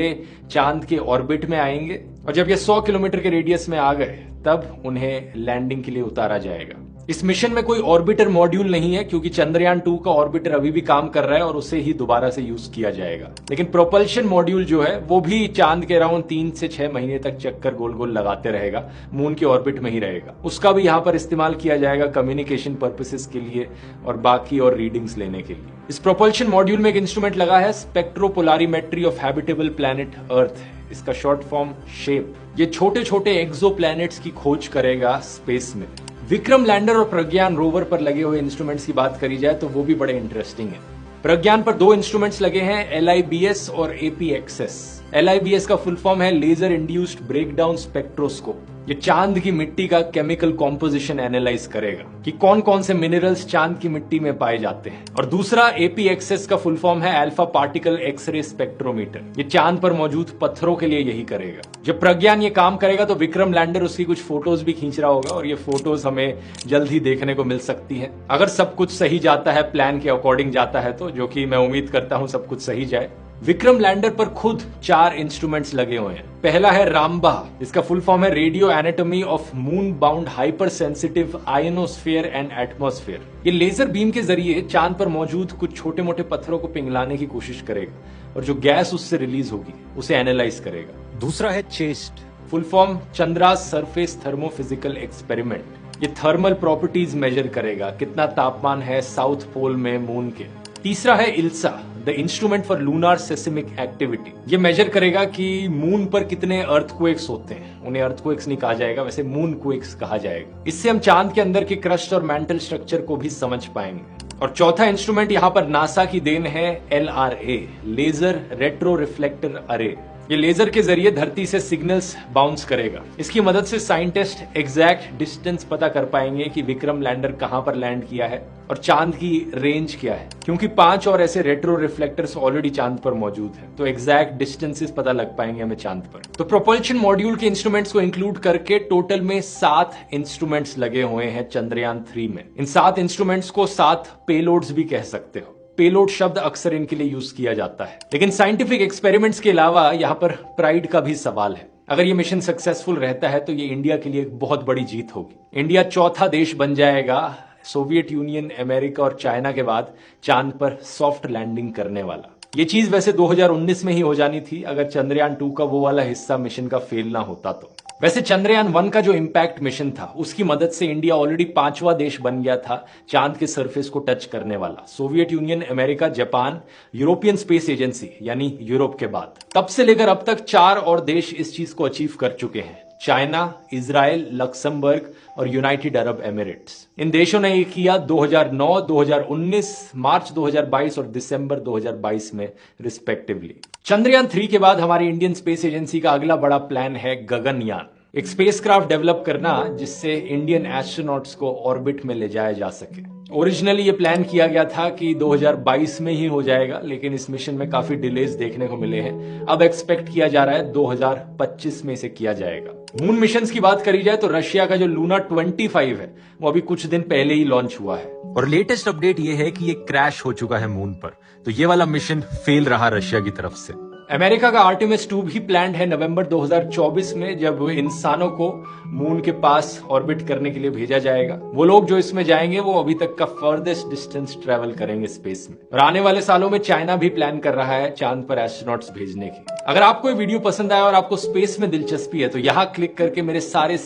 घंटे चांद के ऑर्बिट में आएंगे और जब ये 100 किलोमीटर के रेडियस में आ गए तब उन्हें लैंडिंग के लिए उतारा जाएगा। इस मिशन में कोई ऑर्बिटर मॉड्यूल नहीं है क्योंकि चंद्रयान 2 का ऑर्बिटर अभी भी काम कर रहा है और उसे ही दोबारा से यूज किया जाएगा। लेकिन प्रोपल्शन मॉड्यूल जो है वो भी चांद के अराउंड 3 से 6 महीने तक चक्कर गोल गोल लगाते रहेगा, मून के ऑर्बिट में ही रहेगा। उसका भी यहाँ पर इस्तेमाल किया जाएगा कम्युनिकेशन पर्पसेस के लिए और बाकी और रीडिंग्स लेने के लिए। इस प्रोपल्शन मॉड्यूल में एक इंस्ट्रूमेंट लगा है स्पेक्ट्रोपोलारीमेट्री ऑफ हैबिटेबल प्लैनेट अर्थ, इसका शॉर्ट फॉर्म शेप। ये छोटे छोटे एक्सो प्लैनेट्स की खोज करेगा स्पेस में। विक्रम लैंडर और प्रज्ञान रोवर पर लगे हुए इंस्ट्रूमेंट्स की बात करी जाए तो वो भी बड़े इंटरेस्टिंग है। प्रज्ञान पर 2 इंस्ट्रूमेंट्स लगे हैं, LIBS और APXS। LIBS का फुल फॉर्म है लेजर इंड्यूस्ड ब्रेकडाउन स्पेक्ट्रोस्कोप। ये चांद की मिट्टी का केमिकल कॉम्पोजिशन एनालाइज करेगा कि कौन कौन से मिनरल्स चांद की मिट्टी में पाए जाते हैं। और दूसरा APXS का फुल फॉर्म है अल्फा पार्टिकल एक्सरे स्पेक्ट्रोमीटर। ये चांद पर मौजूद पत्थरों के लिए यही करेगा। जब प्रज्ञान ये काम करेगा तो विक्रम लैंडर उसकी कुछ फोटोज भी खींच रहा होगा और ये फोटोज हमें जल्द ही देखने को मिल सकती है, अगर सब कुछ सही जाता है, प्लान के अकॉर्डिंग जाता है तो, जो कि मैं उम्मीद करता हूं सब कुछ सही जाए। विक्रम लैंडर पर खुद 4 इंस्ट्रूमेंट्स लगे हुए हैं। पहला है रामबा, इसका फुल फॉर्म है radio anatomy of moon bound hyper sensitive ionosphere and atmosphere. ये लेजर बीम के जरिए चांद पर मौजूद कुछ छोटे मोटे पत्थरों को पिघलाने की कोशिश करेगा और जो गैस उससे रिलीज होगी उसे एनालाइज करेगा। दूसरा है chest, full form Chandra's surface thermophysical experiment. ये थर्मल प्रॉपर्टीज मेजर करेगा, कितना तापमान है साउथ पोल में मून के। तीसरा है ILSA, the instrument for lunar seismic activity. ये मेजर करेगा कि मून पर कितने अर्थक्वेक्स होते हैं। उन्हें अर्थक्वेक्स नहीं कहा जाएगा, वैसे मून क्वेक्स कहा जाएगा। इससे हम चांद के अंदर के क्रस्ट और मेंटल स्ट्रक्चर को भी समझ पाएंगे। और चौथा इंस्ट्रूमेंट यहाँ पर नासा की देन है LRA, लेजर रेट्रो रिफ्लेक्टर अरे। ये लेजर के जरिए धरती से सिग्नल्स बाउंस करेगा। इसकी मदद से साइंटिस्ट एग्जैक्ट डिस्टेंस पता कर पाएंगे कि विक्रम लैंडर कहां पर लैंड किया है और चांद की रेंज क्या है, क्योंकि 5 और ऐसे रेट्रो रिफ्लेक्टर्स ऑलरेडी चांद पर मौजूद हैं, तो एग्जैक्ट डिस्टेंसेस पता लग पाएंगे हमें चांद पर। तो प्रोपल्शन मॉड्यूल के इंस्ट्रूमेंट्स को इंक्लूड करके टोटल में 7 इंस्ट्रूमेंट्स लगे हुए हैं चंद्रयान 3 में। इन 7 इंस्ट्रूमेंट्स को 7 पेलोड्स भी कह सकते हो। पेलोड शब्द अक्सर इनके लिए यूज किया जाता है। लेकिन साइंटिफिक एक्सपेरिमेंट्स के अलावा यहाँ पर प्राइड का भी सवाल है। अगर ये मिशन सक्सेसफुल रहता है तो ये इंडिया के लिए एक बहुत बड़ी जीत होगी। इंडिया चौथा देश बन जाएगा सोवियत यूनियन, अमेरिका और चाइना के बाद चांद पर सॉफ्ट लैंडिंग करने वाला। ये चीज वैसे 2019 में ही हो जानी थी अगर चंद्रयान 2 का वो वाला हिस्सा मिशन का फेल ना होता तो। वैसे चंद्रयान 1 का जो इंपैक्ट मिशन था उसकी मदद से इंडिया ऑलरेडी 5वां देश बन गया था चांद के सरफेस को टच करने वाला। Soviet union, America, Japan, European space agency यानी यूरोप के बाद। तब से लेकर अब तक 4 और देश इस चीज को अचीव कर चुके हैं, चाइना, इजराइल, लक्समबर्ग और यूनाइटेड अरब एमिरेट्स। इन देशों ने ये किया 2009, 2019, मार्च 2022 और दिसंबर 2022 में रिस्पेक्टिवली। चंद्रयान 3 के बाद हमारी इंडियन स्पेस एजेंसी का अगला बड़ा प्लान है गगनयान, एक स्पेसक्राफ्ट डेवलप करना जिससे इंडियन एस्ट्रोनॉट्स को ऑर्बिट में ले जाया जा सके। ओरिजिनली ये प्लान किया गया था कि 2022 में ही हो जाएगा, लेकिन इस मिशन में काफी डिलेज देखने को मिले हैं। अब एक्सपेक्ट किया जा रहा है 2025 में इसे किया जाएगा। मून मिशंस की बात करी जाए तो रशिया का जो लूना 25 है वो अभी कुछ दिन पहले ही लॉन्च हुआ है और लेटेस्ट अपडेट ये है कि ये क्रैश हो चुका है मून पर, तो ये वाला मिशन फेल रहा रशिया की तरफ से। अमेरिका का आर्टेमिस 2 भी प्लान्ड है नवंबर 2024 में, जब इंसानों को मून के पास ऑर्बिट करने के लिए भेजा जाएगा। वो लोग जो इसमें जाएंगे वो अभी तक का फर्देस्ट डिस्टेंस ट्रेवल करेंगे स्पेस में। और आने वाले सालों में चाइना भी प्लान कर रहा है चांद पर एस्ट्रोनॉट्स भेजने की। अगर आपको ये वीडियो पसंद आया और आपको स्पेस में दिलचस्पी है तो यहाँ क्लिक करके मेरे सारे